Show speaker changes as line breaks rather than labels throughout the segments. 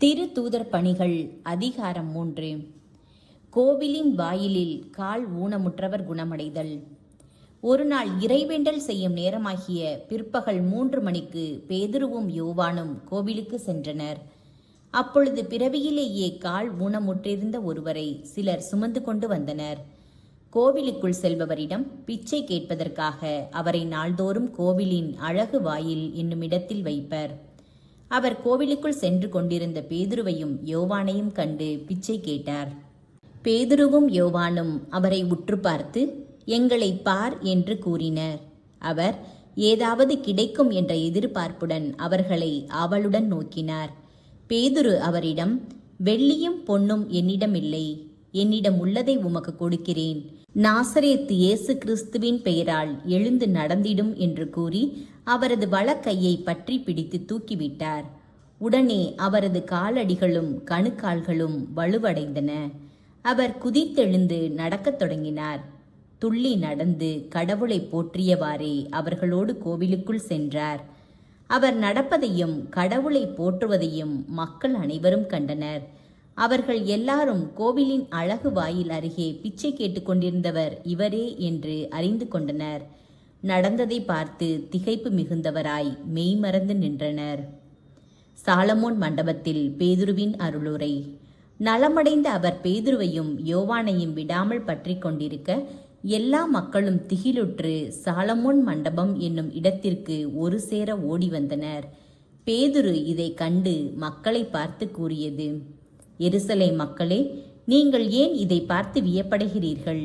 திருத்தூதர் பணிகள் அதிகாரம் 3. கோவிலின் வாயிலில் கால் ஊனமுற்றவர் குணமடைதல். ஒரு நாள் இறைவேண்டல் செய்யும் நேரமாகிய பிற்பகல் 3 மணிக்கு பேதுருவும் யோவானும் கோவிலுக்கு சென்றனர். அப்பொழுது பிறவியிலேயே கால் ஊனமுற்றிருந்த ஒருவரை சிலர் சுமந்து கொண்டு வந்தனர். கோவிலுக்குள் செல்பவரிடம் பிச்சை கேட்பதற்காக அவரை நாள்தோறும் கோவிலின் அழகு வாயில் என்னும் இடத்தில் வைப்பர். அவர் கோவிலுக்குள் சென்று கொண்டிருந்த பேதுருவையும் யோவானையும் கண்டு பிச்சை கேட்டார். பேதுருவும் யோவானும் அவரை உற்று பார்த்து, எங்களை பார் என்று கூறினர். அவர் ஏதாவது கிடைக்கும் என்ற எதிர்பார்ப்புடன் அவர்களை ஆவலுடன் நோக்கினார். பேதுரு அவரிடம், வெள்ளியும் பொன்னும் என்னிடம் இல்லை, என்னிடம் உள்ளதை உமக்கு கொடுக்கிறேன். நாசரேத்து இயேசு கிறிஸ்துவின் பெயரால் எழுந்து நடந்திடும் என்று கூறி அவரது வலக்கையை பற்றி பிடித்து தூக்கிவிட்டார். உடனே அவரது காலடிகளும் கணுக்கால்களும் வலுவடைந்தன. அவர் குதித்தெழுந்து நடக்கத் தொடங்கினார். துள்ளி நடந்து கடவுளை போற்றியவாறே அவர்களோடு கோவிலுக்குள் சென்றார். அவர் நடப்பதையும் கடவுளை போற்றுவதையும் மக்கள் அனைவரும் கண்டனர். அவர்கள் எல்லாரும் கோவிலின் அழகு வாயில் அருகே பிச்சை கேட்டுக்கொண்டிருந்தவர் இவரே என்று அறிந்து கொண்டனர். நடந்ததை பார்த்து திகைப்பு மிகுந்தவராய் மெய்மறந்து நின்றனர். சாலமோன் மண்டபத்தில் பேதுருவின் அருளுரை. நலமடைந்த அவர் பேதுருவையும் யோவானையும் விடாமல் பற்றி கொண்டிருக்க எல்லா மக்களும் திகிலுற்று சாலமோன் மண்டபம் என்னும் இடத்திற்கு ஒரு சேர ஓடி வந்தனர். பேதுரு இதை கண்டு மக்களை பார்த்து கூறியது, எருசலேம் மக்களே, நீங்கள் ஏன் இதை பார்த்து வியப்படைகிறீர்கள்?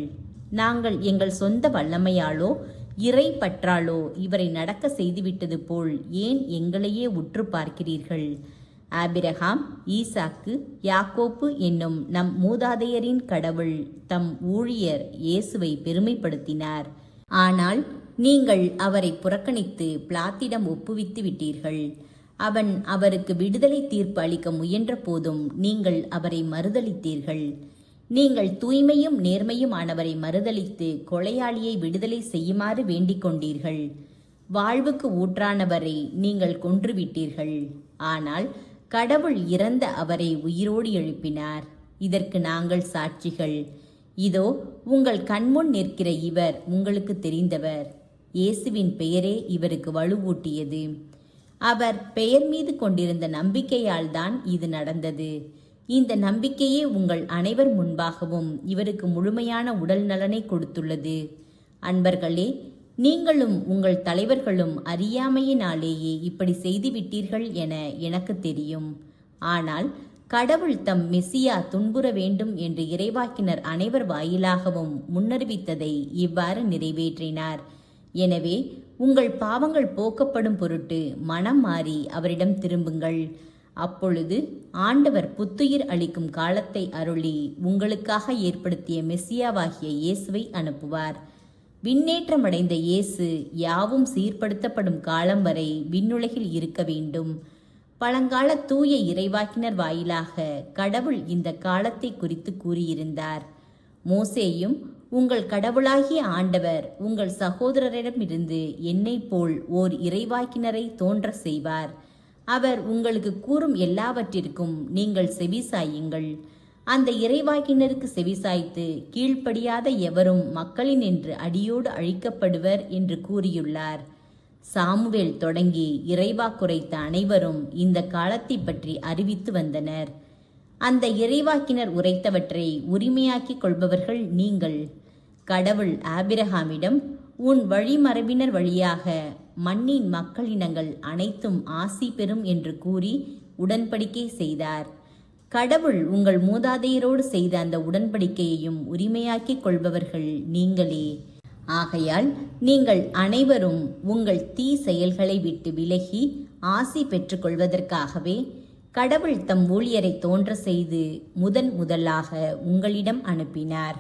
நாங்கள் எங்கள் சொந்த வல்லமையாலோ இறை பற்றாலோ இவரை நடக்க செய்துவிட்டது போல் ஏன் எங்களையே உற்று பார்க்கிறீர்கள்? ஆபிரகாம், ஈசாக்கு, யாக்கோப்பு என்னும் நம் மூதாதையரின் கடவுள் தம் ஊழியர் இயேசுவை பெருமைப்படுத்தினார். ஆனால் நீங்கள் அவரை புறக்கணித்து பிலாத்திடம் ஒப்புவித்து விட்டீர்கள். அவன் அவருக்கு விடுதலை தீர்ப்பு அளிக்க முயன்ற போதும் நீங்கள் அவரை மறுதலித்தீர்கள். நீங்கள் தூய்மையும் நேர்மையுமானவரை மறுதலித்து கொலையாளியை விடுதலை செய்யுமாறு வேண்டிக் கொண்டீர்கள். வாழ்வுக்கு ஊற்றானவரை நீங்கள் கொன்றுவிட்டீர்கள். ஆனால் கடவுள் இறந்த அவரை உயிரோடு எழுப்பினார். இதற்கு நாங்கள் சாட்சிகள். இதோ உங்கள் கண்முன் நிற்கிற இவர் உங்களுக்கு தெரிந்தவர். இயேசுவின் பெயரே இவருக்கு வலுவூட்டியது. அவர் பெயர் மீது கொண்டிருந்த நம்பிக்கையால் தான் இது நடந்தது. இந்த நம்பிக்கையே உங்கள் அனைவர் முன்பாகவும் இவருக்கு முழுமையான உடல் நலனை கொடுத்துள்ளது. அன்பர்களே, நீங்களும் உங்கள் தலைவர்களும் அறியாமையினாலேயே இப்படி செய்துவிட்டீர்கள் என எனக்கு தெரியும். ஆனால் கடவுள் தம் மெசியா துன்புற வேண்டும் என்று இறைவாக்கினர் அனைவர் வாயிலாகவும் முன்னறிவித்ததை இவ்வாறு நிறைவேற்றினார். எனவே உங்கள் பாவங்கள் போக்கப்படும் பொருட்டு மனம் மாறி அவரிடம் திரும்புங்கள். அப்பொழுது ஆண்டவர் புத்துயிர் அளிக்கும் காலத்தை அருளி உங்களுக்காக ஏற்படுத்திய மெசியாவாகிய இயேசுவை அனுப்புவார். விண்ணேற்றமடைந்த இயேசு யாவும் சீர்படுத்தப்படும் காலம் வரை விண்ணுலகில் இருக்க வேண்டும். பழங்கால தூய இறைவாக்கினர் வாயிலாக கடவுள் இந்த காலத்தை குறித்து கூறியிருந்தார். மோசேயும், உங்கள் கடவுளாகிய ஆண்டவர் உங்கள் சகோதரரிடமிருந்து என்னைப் போல் ஓர் இறைவாக்கினரை தோன்ற செய்வார். அவர் உங்களுக்கு கூறும் எல்லாவற்றிற்கும் நீங்கள் செவிசாயுங்கள். அந்த இறைவாக்கினருக்கு செவிசாய்த்து கீழ்ப்படியாத எவரும் மக்களினின்று அடியோடு அழிக்கப்படுவர் என்று கூறியுள்ளார். சாமுவேல் தொடங்கி இறைவாக்குரைத்த அனைவரும் இந்த காலத்தை பற்றி அறிவித்து வந்தனர். அந்த இறைவாக்கினர் உரைத்தவற்றை உரிமையாக்கிக் கொள்பவர்கள் நீங்கள். கடவுள் ஆபிரகாமிடம், உன் வழிமரபினர் வழியாக மண்ணின் மக்களினங்கள் அனைத்தும் ஆசி பெறும் என்று கூறி உடன்படிக்கை செய்தார். கடவுள் உங்கள் மூதாதையரோடு செய்த அந்த உடன்படிக்கையையும் உரிமையாக்கிக் கொள்பவர்கள் நீங்களே. ஆகையால் நீங்கள் அனைவரும் உங்கள் தீ செயல்களை விட்டு விலகி ஆசி பெற்றுக்கொள்வதற்காகவே கடவுள் தம் ஊழியரை தோன்ற செய்து முதலாக உங்களிடம் அனுப்பினார்.